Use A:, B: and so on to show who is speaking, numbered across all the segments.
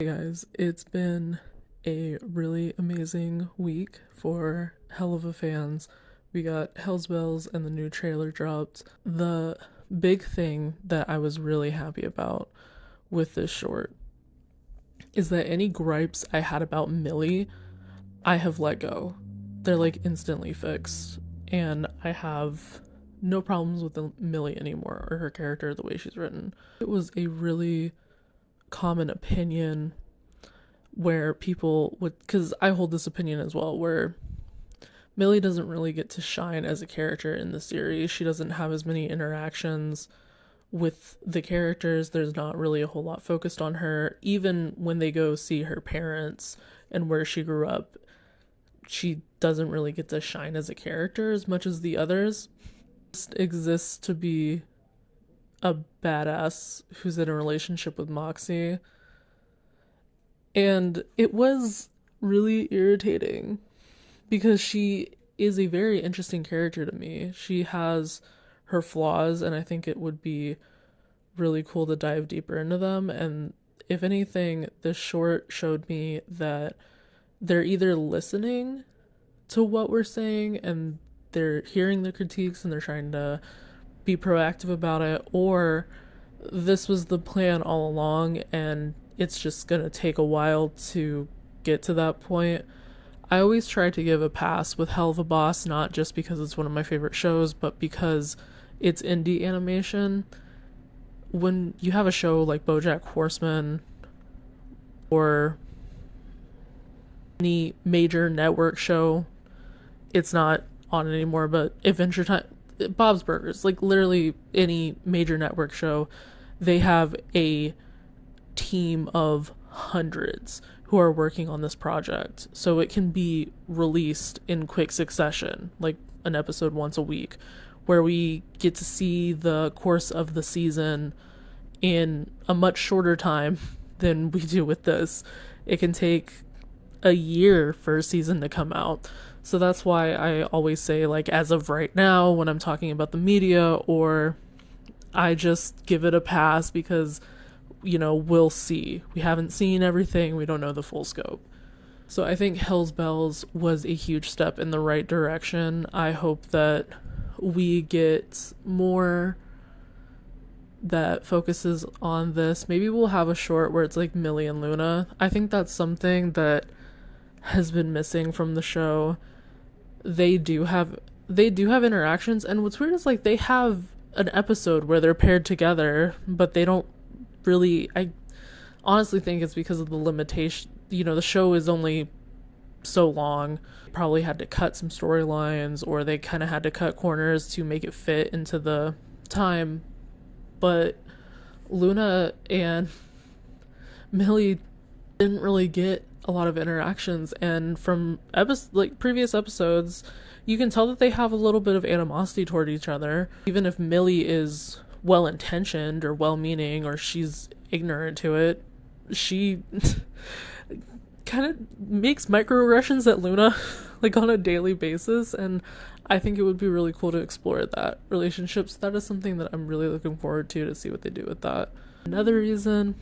A: Hey guys, it's been a really amazing week for Helluva fans. We got Hell's Bells and the new trailer dropped. The big thing that I was really happy about with this short is that any gripes I had about Millie, I have let go. They're like instantly fixed, and I have no problems with Millie anymore or her character the way she's written. It was a really common opinion where people would, because I hold this opinion as well, where Millie doesn't really get to shine as a character in the series. She doesn't have as many interactions with the characters. There's not really a whole lot focused on her. Even when they go see her parents and where she grew up, she doesn't really get to shine as a character as much as the others. Just exists to be a badass who's in a relationship with Moxie. And it was really irritating because she is a very interesting character to me. She has her flaws, and I think it would be really cool to dive deeper into them. And if anything, this short showed me that they're either listening to what we're saying and they're hearing the critiques and they're trying to be proactive about it, or this was the plan all along and it's just gonna take a while to get to that point. I always try to give a pass with Helluva Boss, not just because it's one of my favorite shows, but because it's indie animation. When you have a show like BoJack Horseman or any major network show, it's not on anymore, but Adventure Time, Bob's Burgers, like literally any major network show, they have a team of hundreds who are working on this project. So it can be released in quick succession, like an episode once a week, where we get to see the course of the season in a much shorter time than we do with this. It can take a year for a season to come out. So that's why I always say, like, as of right now, when I'm talking about the media, or I just give it a pass because, we'll see. We haven't seen everything, we don't know the full scope. So I think Hell's Bells was a huge step in the right direction. I hope that we get more that focuses on this. Maybe we'll have a short where it's like Millie and Luna. I think that's something that has been missing from the show. They do have interactions, and what's weird is like they have an episode where they're paired together, but they don't really. I honestly think it's because of the limitation. The show is only so long. Probably had to cut some storylines, or they kind of had to cut corners to make it fit into the time. But Luna and Millie didn't really get a lot of interactions, and from previous episodes, you can tell that they have a little bit of animosity toward each other. Even if Millie is well intentioned or well meaning, or she's ignorant to it, she kind of makes microaggressions at Luna like on a daily basis, and I think it would be really cool to explore that relationship. So that is something that I'm really looking forward to see what they do with that. Another reason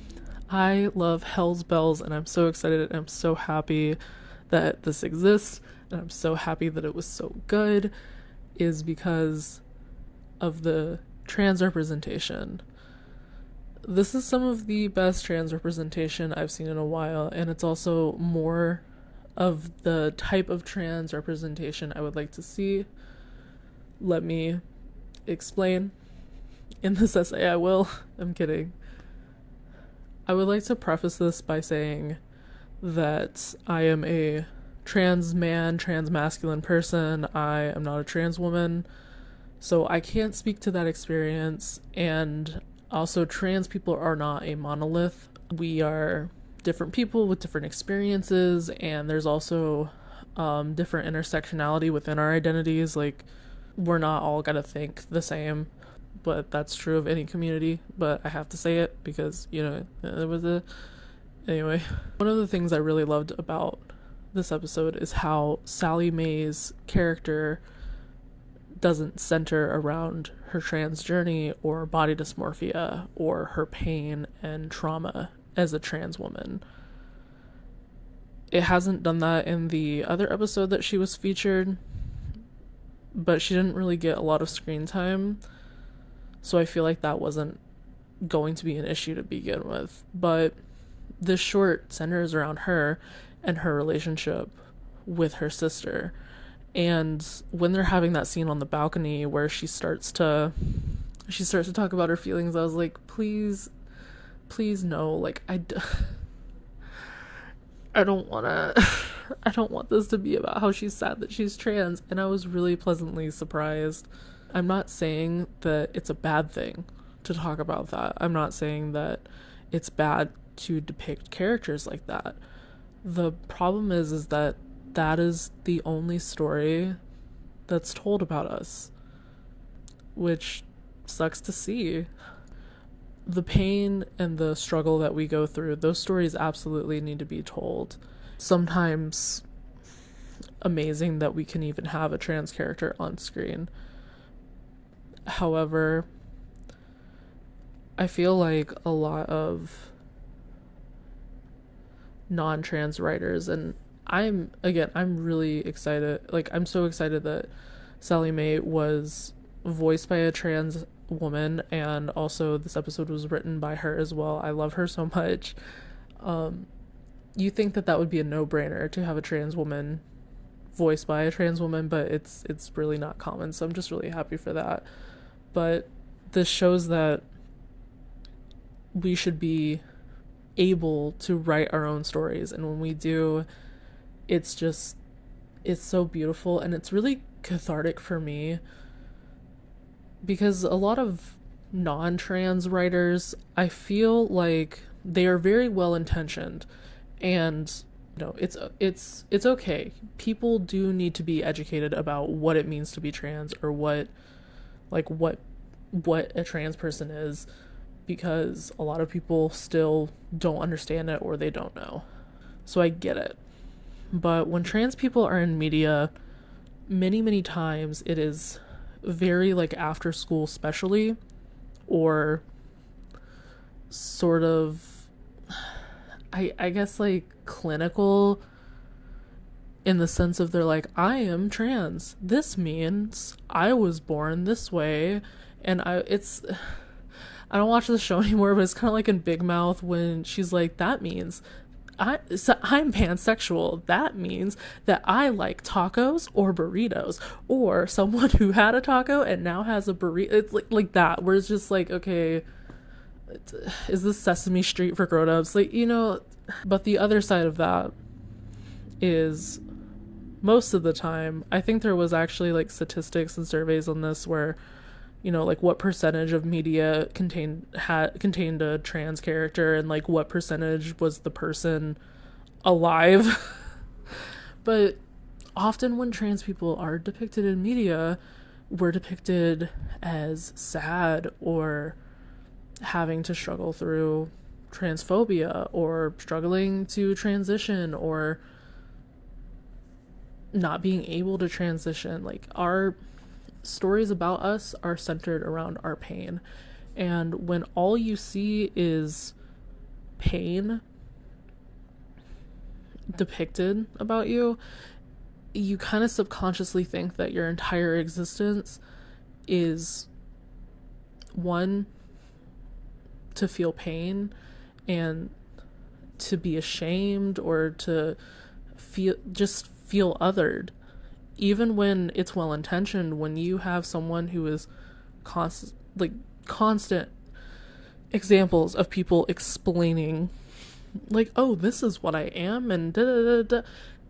A: I love Hell's Bells, and I'm so excited and I'm so happy that this exists, and I'm so happy that it was so good, is because of the trans representation. This is some of the best trans representation I've seen in a while, and it's also more of the type of trans representation I would like to see. Let me explain. In this essay, I will. I'm kidding. I would like to preface this by saying that I am a trans man, trans masculine person. I am not a trans woman, so I can't speak to that experience. And also, trans people are not a monolith. We are different people with different experiences, and there's also different intersectionality within our identities. Like, we're not all gonna think the same, but that's true of any community. But I have to say it because, there was anyway. One of the things I really loved about this episode is how Sally Mae's character doesn't center around her trans journey or body dysmorphia or her pain and trauma as a trans woman. It hasn't done that in the other episode that she was featured, but she didn't really get a lot of screen time, so I feel like that wasn't going to be an issue to begin with. But this short centers around her and her relationship with her sister. And when they're having that scene on the balcony where she starts to talk about her feelings, I was like, please no, like I don't want to I don't want this to be about how she's sad that she's trans. And I was really pleasantly surprised. I'm not saying that it's a bad thing to talk about that. I'm not saying that it's bad to depict characters like that. The problem is that that is the only story that's told about us, which sucks to see. The pain and the struggle that we go through, those stories absolutely need to be told. Sometimes amazing that we can even have a trans character on screen. However, I feel like a lot of non-trans writers, and I'm really excited. Like, I'm so excited that Sally Mae was voiced by a trans woman, and also this episode was written by her as well. I love her so much. You think that would be a no-brainer to have a trans woman voiced by a trans woman, but it's really not common, so I'm just really happy for that. But this shows that we should be able to write our own stories, and when we do, it's so beautiful, and it's really cathartic for me, because a lot of non-trans writers, I feel like they are very well intentioned, and it's okay. People do need to be educated about what it means to be trans, or what a trans person is, because a lot of people still don't understand it, or they don't know. So I get it. But when trans people are in media, many times it is very like after school specially, or sort of, I guess like clinical, in the sense of they're like, I am trans. This means I was born this way. And I don't watch the show anymore, but it's kind of like in Big Mouth when she's like, that means I'm pansexual. That means that I like tacos or burritos, or someone who had a taco and now has a burrito. It's like that, where it's just like, okay, is this Sesame Street for grown-ups? Like, but the other side of that is, most of the time, I think there was actually like statistics and surveys on this where, like what percentage of media contained a trans character, and like what percentage was the person alive. But often when trans people are depicted in media, we're depicted as sad, or having to struggle through transphobia, or struggling to transition, or not being able to transition. Like, our stories about us are centered around our pain, and when all you see is pain depicted about you, you kind of subconsciously think that your entire existence is, one, to feel pain and to be ashamed, or to feel othered. Even when it's well intentioned, when you have someone who is constant examples of people explaining, like, oh, this is what I am, and da da da da,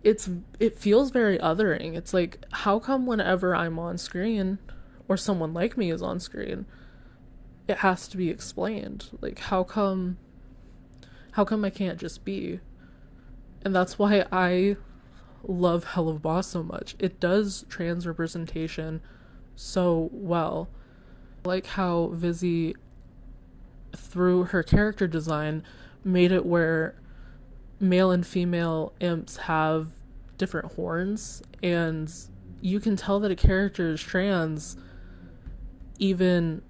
A: it feels very othering. It's like, how come whenever I'm on screen, or someone like me is on screen, it has to be explained? Like, how come I can't just be? And that's why I love Helluva Boss so much. It does trans representation so well. I like how Vizzy, through her character design, made it where male and female imps have different horns, and you can tell that a character is trans even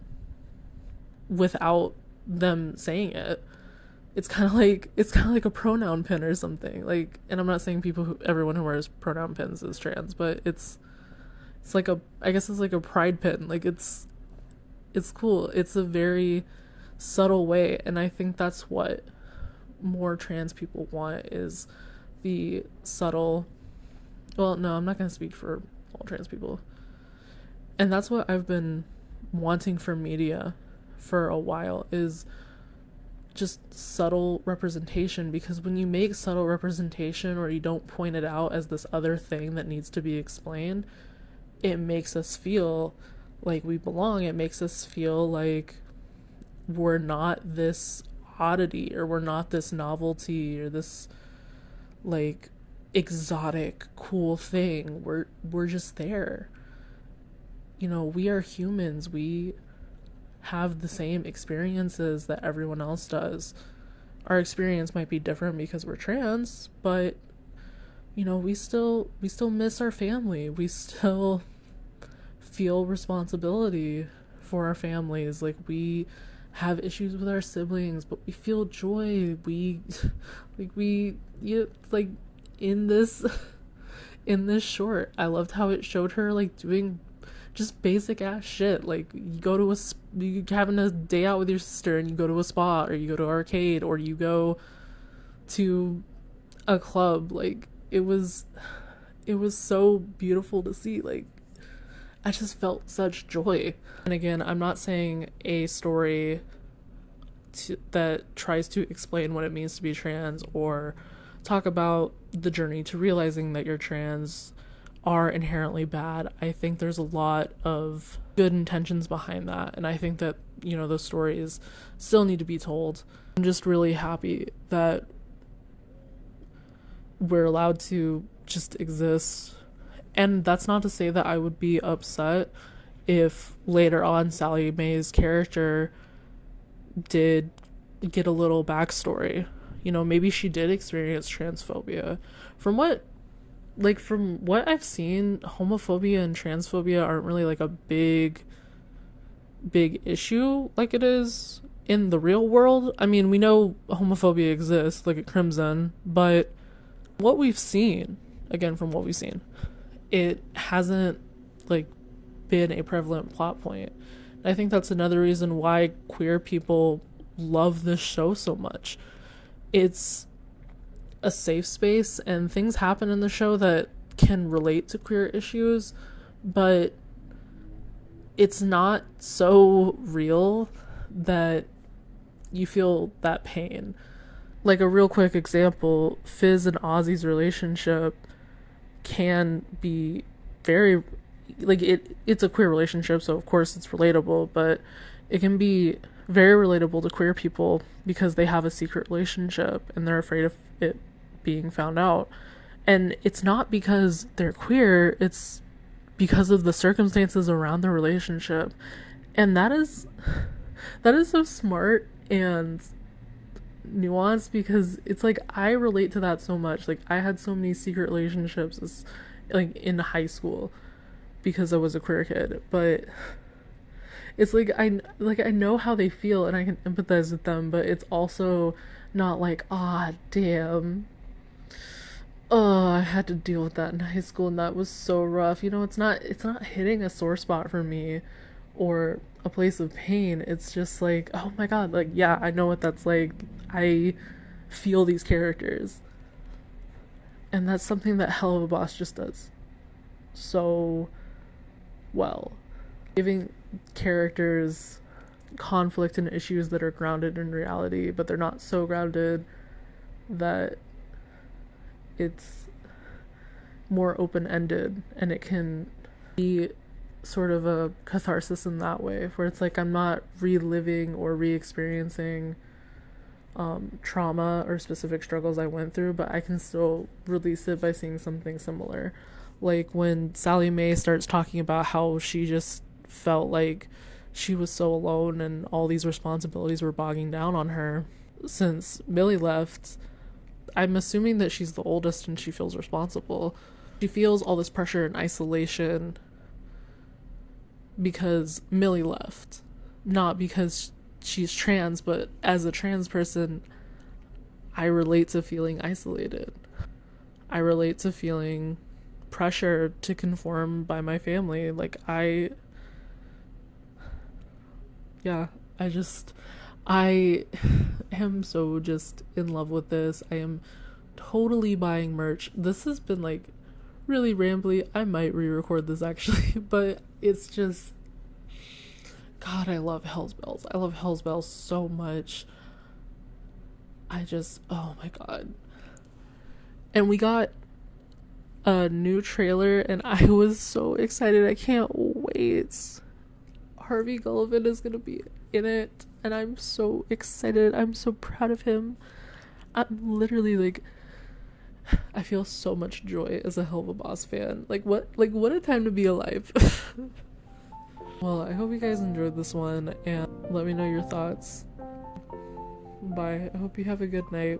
A: without them saying it. it's kind of like a pronoun pin or something. Like, and I'm not saying everyone who wears pronoun pins is trans, but it's like a, I guess it's like a pride pin. Like, it's cool. It's a very subtle way, and I think that's what more trans people want, is the subtle, well, no, I'm not going to speak for all trans people. And that's what I've been wanting for media for a while, is just subtle representation, because when you make subtle representation, or you don't point it out as this other thing that needs to be explained, it makes us feel like we belong. It makes us feel like we're not this oddity, or we're not this novelty, or this like exotic cool thing. We're just there. You know, we are humans. We have the same experiences that everyone else does. Our experience might be different because we're trans, but you know, we still miss our family. We still feel responsibility for our families. Like, we have issues with our siblings, but we feel joy. We like in this in this short, I loved how it showed her like doing just basic ass shit. Like, you having a day out with your sister, and you go to a spa, or you go to an arcade, or you go to a club. Like, it was so beautiful to see. Like, I just felt such joy. And again, I'm not saying a story that tries to explain what it means to be trans, or talk about the journey to realizing that you're trans, are inherently bad. I think there's a lot of good intentions behind that, and I think that, you know, those stories still need to be told. I'm just really happy that we're allowed to just exist. And that's not to say that I would be upset if later on Sally Mae's character did get a little backstory. You know, maybe she did experience transphobia. From what I've seen, homophobia and transphobia aren't really like a big issue like it is in the real world. I mean, we know homophobia exists, like at Crimson, but what we've seen, again, from what we've seen, it hasn't like been a prevalent plot point. And I think that's another reason why queer people love this show so much. It's a safe space, and things happen in the show that can relate to queer issues, but it's not so real that you feel that pain. Like, a real quick example, Fizz and Ozzy's relationship can be very, like, it's a queer relationship, so of course it's relatable, but it can be very relatable to queer people because they have a secret relationship and they're afraid of it being found out. And it's not because they're queer, it's because of the circumstances around the relationship. And that is so smart and nuanced, because it's like, I relate to that so much. Like, I had so many secret relationships like in high school because I was a queer kid, but it's like I know how they feel and I can empathize with them, but it's also not like, ah, damn, oh, I had to deal with that in high school and that was so rough. You know, it's not hitting a sore spot for me or a place of pain. It's just like, oh my god, like, yeah, I know what that's like. I feel these characters. And that's something that Helluva Boss just does so well. Giving characters conflict and issues that are grounded in reality, but they're not so grounded that it's more open-ended, and it can be sort of a catharsis in that way, where it's like, I'm not reliving or re-experiencing trauma or specific struggles I went through, but I can still release it by seeing something similar. Like when Sally Mae starts talking about how she just felt like she was so alone and all these responsibilities were bogging down on her since Millie left. I'm assuming that she's the oldest and she feels responsible. She feels all this pressure and isolation because Millie left, not because she's trans, but as a trans person, I relate to feeling isolated. I relate to feeling pressure to conform by my family. Like, yeah, I am so just in love with this. I am totally buying merch. This has been like really rambly. I might re-record this actually, but it's just, God, I love Hell's Bells. I love Hell's Bells so much. Oh my God. And we got a new trailer and I was so excited. I can't wait. Harvey Gullivan is gonna be in it and I'm so excited. I'm so proud of him. I'm literally like, I feel so much joy as a Helluva Boss fan. Like what a time to be alive. Well, I hope you guys enjoyed this one and let me know your thoughts. Bye. I hope you have a good night.